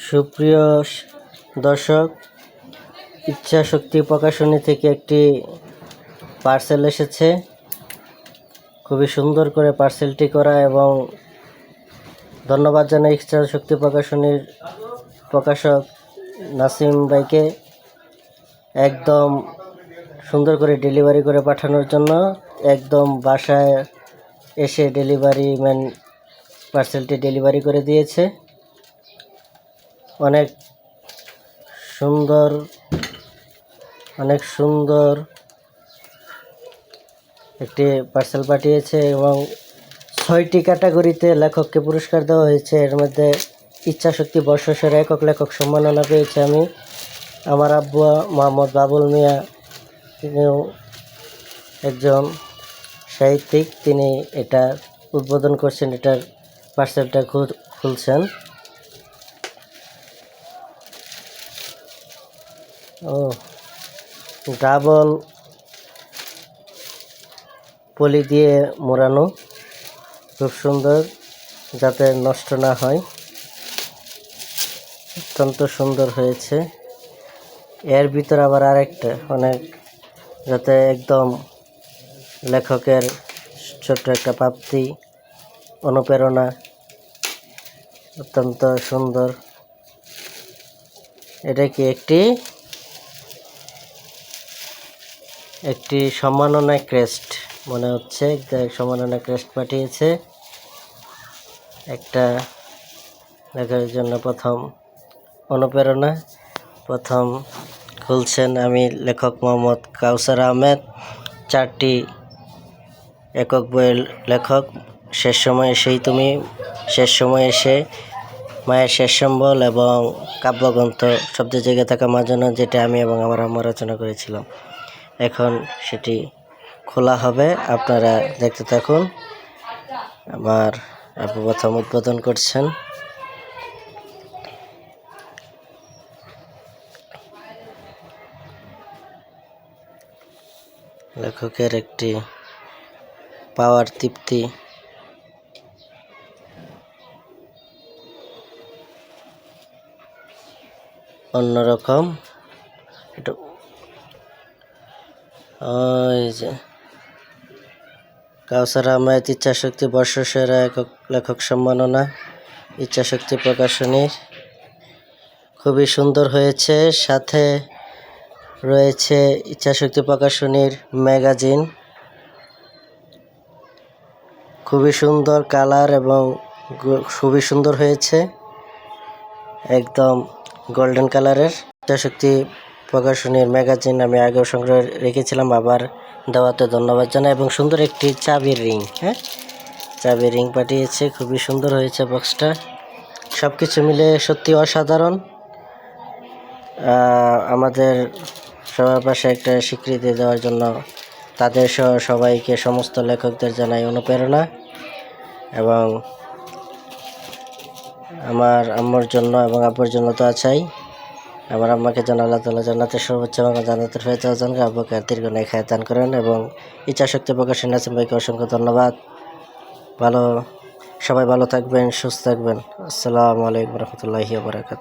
সুপ্রিয় দর্শক, ইচ্ছা শক্তি প্রকাশনী থেকে একটি পার্সেল এসেছে। খুবই সুন্দর করে পার্সেলটি করা এবং ধন্যবাদ জানাই ইচ্ছা শক্তি প্রকাশনীর প্রকাশক নাসিম ভাইকে একদম সুন্দর করে ডেলিভারি করে পাঠানোর জন্য। একদম বাসায় এসে ডেলিভারি ম্যান পার্সেলটি ডেলিভারি করে দিয়েছে। অনেক সুন্দর একটি পার্সেল পাঠিয়েছে এবং 6টি ক্যাটাগরিতে লেখককে পুরস্কার দেওয়া হয়েছে। এর মধ্যে ইচ্ছাশক্তি বর্ষসেরা একক লেখক সম্মাননা পেয়েছে আমি। আমার আব্বু মোহাম্মদ বাবুল মিয়া, তিনিও একজন সাহিত্যিক। তিনি এটা উদ্বোধন করছেন, এটার পার্সেলটা খুলছেন। ডাবল পলি দিয়ে মোড়ানো, খুব সুন্দর, যাতে নষ্ট না হয়। অত্যন্ত সুন্দর হয়েছে। এর ভিতর আবার আরেকটা যাতে একদম লেখকের ছোট্ট একটা প্রাপ্তি, অনুপ্রেরণা, অত্যন্ত সুন্দর। এটা কি একটি সম্মাননা ক্রেস্ট মনে হচ্ছে। সম্মাননা ক্রেস্ট পাঠিয়েছে একটা লেখার জন্য। প্রথম অনুপ্রেরণা, প্রথম খুলছেন আমি লেখক মোহাম্মদ কাউসার আহমেদ, 4টি একক বইয়ের লেখক। শেষ সময় এসেই তুমি, শেষ সময় এসে, মায়ের শেষ সম্বল এবং কাব্যগ্রন্থ শব্দ জেগে থাকা মাঝানো, যেটা আমি এবং আমার আম্মা রচনা করেছিলাম। এখন সেটি খোলা হবে, আপনারা দেখতে থাকুন। আমার আপু প্রথম উদ্বোধন করছেন। লেখকের একটি পাওয়ার তৃপ্তি, অন্যরকম। ওই যে কাউসার আহমেদ ইচ্ছাশক্তি বর্ষসেরা একক লেখক সম্মাননা, ইচ্ছাশক্তি প্রকাশনীর। খুবই সুন্দর হয়েছে। সাথে রয়েছে ইচ্ছাশক্তি প্রকাশনীর ম্যাগাজিন। খুবই সুন্দর কালার এবং খুবই সুন্দর হয়েছে, একদম গোল্ডেন কালারের। ইচ্ছাশক্তি প্রকাশনীর ম্যাগাজিন আমি আগেও সংগ্রহ রেখেছিলাম, আবার দেওয়াতে ধন্যবাদ জানাই। এবং সুন্দর একটি চাবির রিং, চাবির রিং পাঠিয়েছে। খুবই সুন্দর হয়েছে বক্সটা। সব কিছু মিলে সত্যি অসাধারণ। আমাদের সবার পাশে একটা স্বীকৃতি দেওয়ার জন্য তাদের সহ সবাইকে, সমস্ত লেখকদের জানাই অনুপ্রেরণা। এবং আমার আম্মুর জন্য এবং আব্বুর জন্য তো আছেই। আমার আম্মাকে যেন আল্লাহ তাআলা জান্নাতের সর্বোচ্চ এবং জান্নাতের ফেরদাউস দান করেন, আব্বুকে দীর্ঘ নেক হায়াত দান করেন। এবং ইচ্ছাশক্তি প্রকাশনী নাসিম ভাইকে অসংখ্য ধন্যবাদ। সবাই ভালো থাকবেন, সুস্থ থাকবেন। আসসালামু আলাইকুম রহমতুল্লাহি ওয়া বারাকাতুহু।